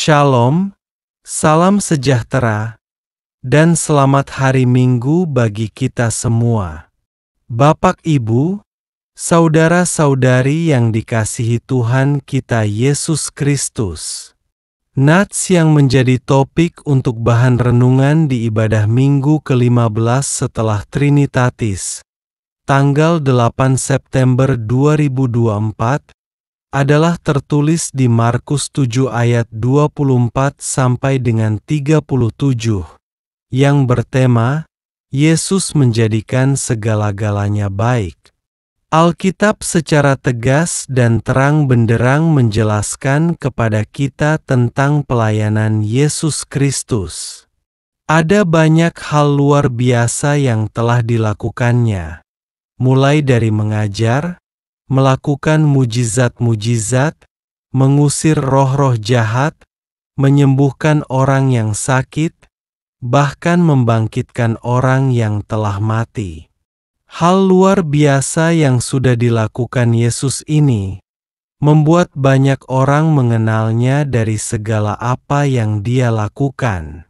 Shalom, salam sejahtera, dan selamat hari Minggu bagi kita semua. Bapak, Ibu, saudara-saudari yang dikasihi Tuhan kita Yesus Kristus. Nats yang menjadi topik untuk bahan renungan di ibadah Minggu ke-15 setelah Trinitatis, tanggal 8 September 2024, adalah tertulis di Markus 7 ayat 24 sampai dengan 37, yang bertema, Yesus menjadikan segala-galanya baik. Alkitab secara tegas dan terang benderang menjelaskan kepada kita tentang pelayanan Yesus Kristus. Ada banyak hal luar biasa yang telah dilakukannya, mulai dari mengajar, melakukan mujizat-mujizat, mengusir roh-roh jahat, menyembuhkan orang yang sakit, bahkan membangkitkan orang yang telah mati. Hal luar biasa yang sudah dilakukan Yesus ini membuat banyak orang mengenalnya dari segala apa yang Dia lakukan.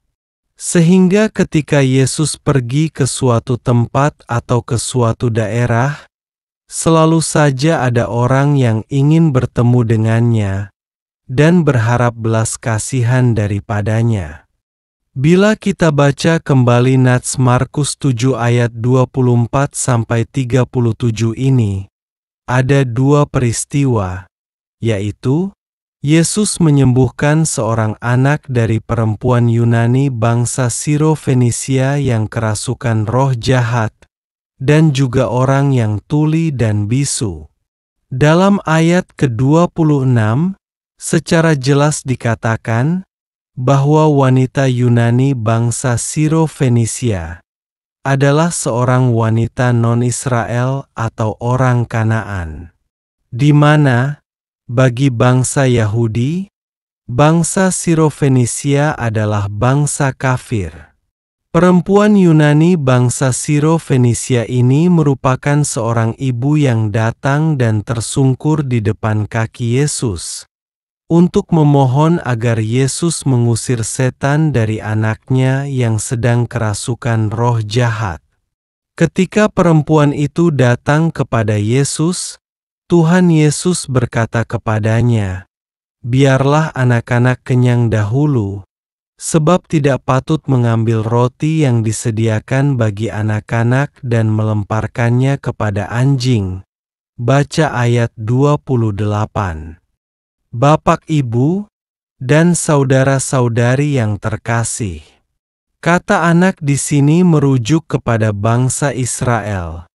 Sehingga ketika Yesus pergi ke suatu tempat atau ke suatu daerah, selalu saja ada orang yang ingin bertemu dengannya dan berharap belas kasihan daripadanya. Bila kita baca kembali nats Markus 7 ayat 24-37 ini, ada dua peristiwa, yaitu Yesus menyembuhkan seorang anak dari perempuan Yunani bangsa Siro-Fenisia yang kerasukan roh jahat, dan juga orang yang tuli dan bisu. Dalam ayat ke-26, secara jelas dikatakan bahwa wanita Yunani bangsa Siro-Fenisia adalah seorang wanita non-Israel atau orang Kanaan, di mana bagi bangsa Yahudi, bangsa Siro-Fenisia adalah bangsa kafir. Perempuan Yunani bangsa Siro-Fenisia ini merupakan seorang ibu yang datang dan tersungkur di depan kaki Yesus untuk memohon agar Yesus mengusir setan dari anaknya yang sedang kerasukan roh jahat. Ketika perempuan itu datang kepada Yesus, Tuhan Yesus berkata kepadanya, "Biarlah anak-anak kenyang dahulu, sebab tidak patut mengambil roti yang disediakan bagi anak-anak dan melemparkannya kepada anjing." Baca ayat 28. Bapak, Ibu, dan saudara-saudari yang terkasih, kata anak di sini merujuk kepada bangsa Israel,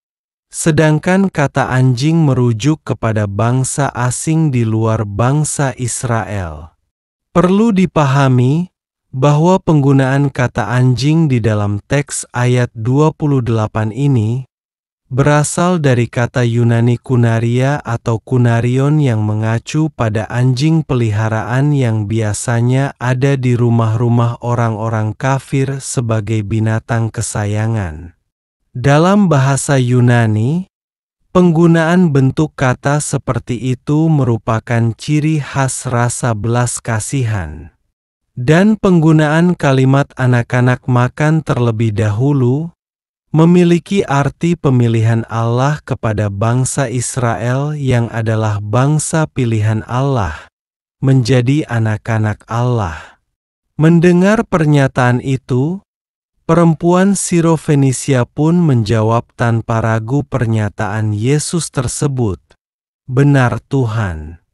sedangkan kata anjing merujuk kepada bangsa asing di luar bangsa Israel. Perlu dipahami bahwa penggunaan kata anjing di dalam teks ayat 28 ini berasal dari kata Yunani kunaria atau kunarion yang mengacu pada anjing peliharaan yang biasanya ada di rumah-rumah orang-orang kafir sebagai binatang kesayangan. Dalam bahasa Yunani, penggunaan bentuk kata seperti itu merupakan ciri khas rasa belas kasihan. Dan penggunaan kalimat anak-anak makan terlebih dahulu memiliki arti pemilihan Allah kepada bangsa Israel yang adalah bangsa pilihan Allah, menjadi anak-anak Allah. Mendengar pernyataan itu, perempuan Siro-Fenisia pun menjawab tanpa ragu pernyataan Yesus tersebut, "Benar Tuhan."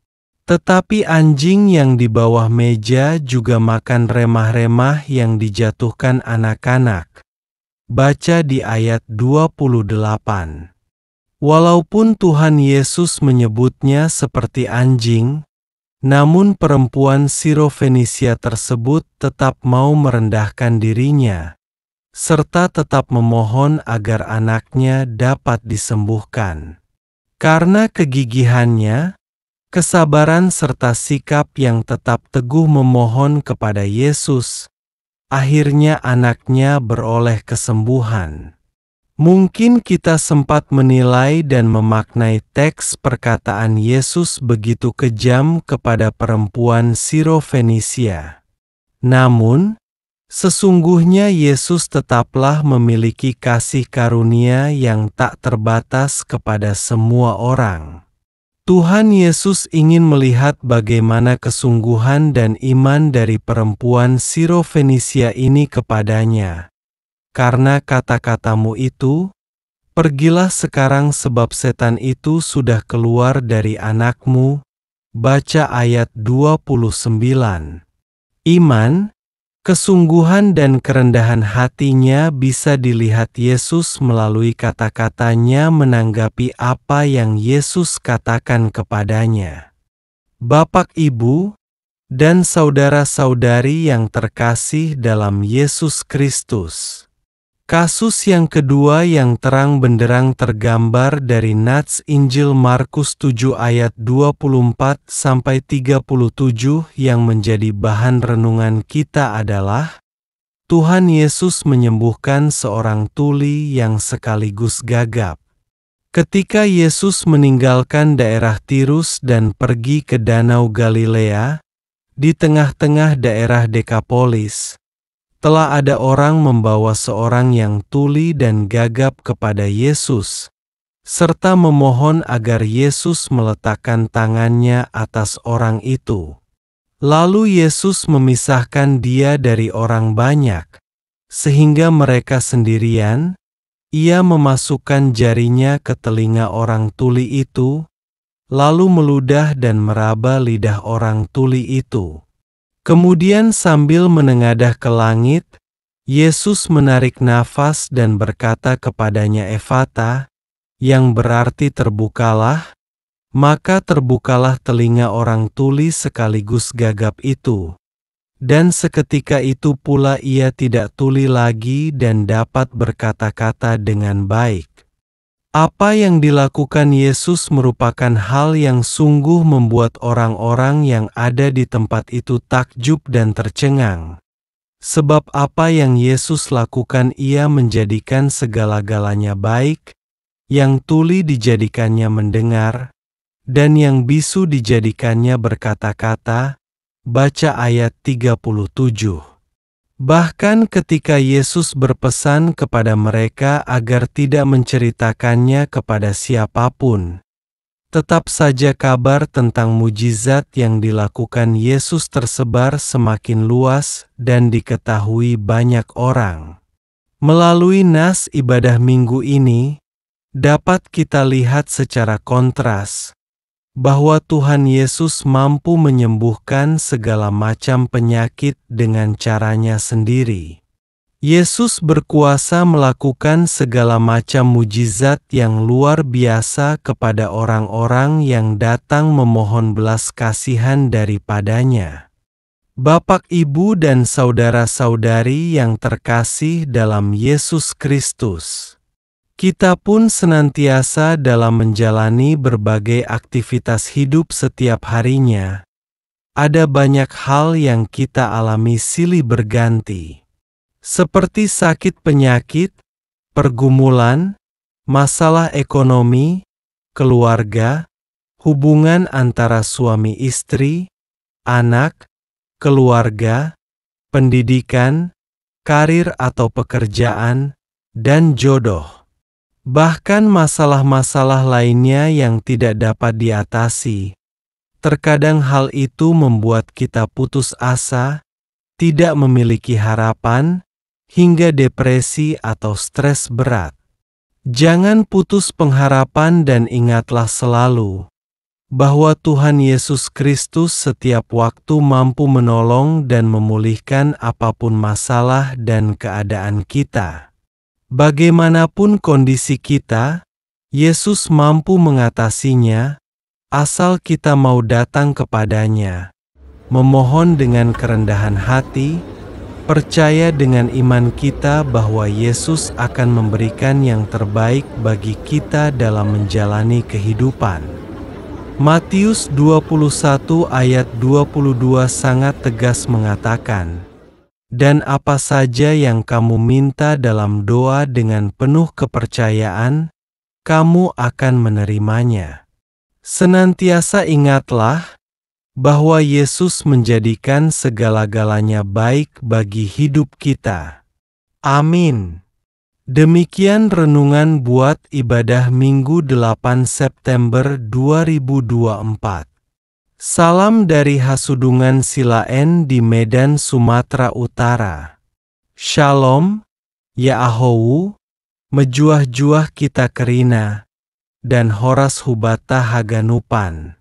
Tetapi anjing yang di bawah meja juga makan remah-remah yang dijatuhkan anak-anak. Baca di ayat 28. Walaupun Tuhan Yesus menyebutnya seperti anjing, namun perempuan Siro-Fenisia tersebut tetap mau merendahkan dirinya, serta tetap memohon agar anaknya dapat disembuhkan. Karena kegigihannya, kesabaran serta sikap yang tetap teguh memohon kepada Yesus, akhirnya anaknya beroleh kesembuhan. Mungkin kita sempat menilai dan memaknai teks perkataan Yesus begitu kejam kepada perempuan Sirofenisia. Namun, sesungguhnya Yesus tetaplah memiliki kasih karunia yang tak terbatas kepada semua orang. Tuhan Yesus ingin melihat bagaimana kesungguhan dan iman dari perempuan Sirofenisia ini kepadanya. Karena kata-katamu itu, pergilah sekarang sebab setan itu sudah keluar dari anakmu. Baca ayat 29. Iman, kesungguhan dan kerendahan hatinya bisa dilihat Yesus melalui kata-katanya menanggapi apa yang Yesus katakan kepadanya. Bapak, Ibu, dan saudara-saudari yang terkasih dalam Yesus Kristus. Kasus yang kedua yang terang benderang tergambar dari nats Injil Markus 7 ayat 24-37 yang menjadi bahan renungan kita adalah Tuhan Yesus menyembuhkan seorang tuli yang sekaligus gagap. Ketika Yesus meninggalkan daerah Tirus dan pergi ke Danau Galilea, di tengah-tengah daerah Dekapolis, telah ada orang membawa seorang yang tuli dan gagap kepada Yesus, serta memohon agar Yesus meletakkan tangannya atas orang itu. Lalu Yesus memisahkan dia dari orang banyak, sehingga mereka sendirian. Ia memasukkan jarinya ke telinga orang tuli itu, lalu meludah dan meraba lidah orang tuli itu. Kemudian sambil menengadah ke langit, Yesus menarik nafas dan berkata kepadanya Efata, yang berarti terbukalah, maka terbukalah telinga orang tuli sekaligus gagap itu. Dan seketika itu pula ia tidak tuli lagi dan dapat berkata-kata dengan baik. Apa yang dilakukan Yesus merupakan hal yang sungguh membuat orang-orang yang ada di tempat itu takjub dan tercengang. Sebab apa yang Yesus lakukan ia menjadikan segala-galanya baik, yang tuli dijadikannya mendengar, dan yang bisu dijadikannya berkata-kata. Baca ayat 37. Bahkan ketika Yesus berpesan kepada mereka agar tidak menceritakannya kepada siapapun, tetap saja kabar tentang mujizat yang dilakukan Yesus tersebar semakin luas dan diketahui banyak orang. Melalui nas ibadah minggu ini, dapat kita lihat secara kontras bahwa Tuhan Yesus mampu menyembuhkan segala macam penyakit dengan caranya sendiri. Yesus berkuasa melakukan segala macam mujizat yang luar biasa kepada orang-orang yang datang memohon belas kasihan daripadanya. Bapak, Ibu, dan saudara-saudari yang terkasih dalam Yesus Kristus. Kita pun senantiasa dalam menjalani berbagai aktivitas hidup setiap harinya. Ada banyak hal yang kita alami silih berganti. Seperti sakit penyakit, pergumulan, masalah ekonomi, keluarga, hubungan antara suami istri, anak, keluarga, pendidikan, karir atau pekerjaan, dan jodoh. Bahkan masalah-masalah lainnya yang tidak dapat diatasi. Terkadang hal itu membuat kita putus asa, tidak memiliki harapan, hingga depresi atau stres berat. Jangan putus pengharapan dan ingatlah selalu bahwa Tuhan Yesus Kristus setiap waktu mampu menolong dan memulihkan apapun masalah dan keadaan kita. Bagaimanapun kondisi kita, Yesus mampu mengatasinya, asal kita mau datang kepadanya, memohon dengan kerendahan hati, percaya dengan iman kita bahwa Yesus akan memberikan yang terbaik bagi kita dalam menjalani kehidupan. Matius 21 ayat 22 sangat tegas mengatakan, Dan apa saja yang kamu minta dalam doa dengan penuh kepercayaan, kamu akan menerimanya. Senantiasa ingatlah bahwa Yesus menjadikan segala-galanya baik bagi hidup kita. Amin. Demikian renungan buat ibadah Minggu 8 September 2024. Salam dari Hasudungan Silaen di Medan, Sumatera Utara. Shalom, ya Ahowu, mejuah-juah kita kerina, dan horas hubata haganupan.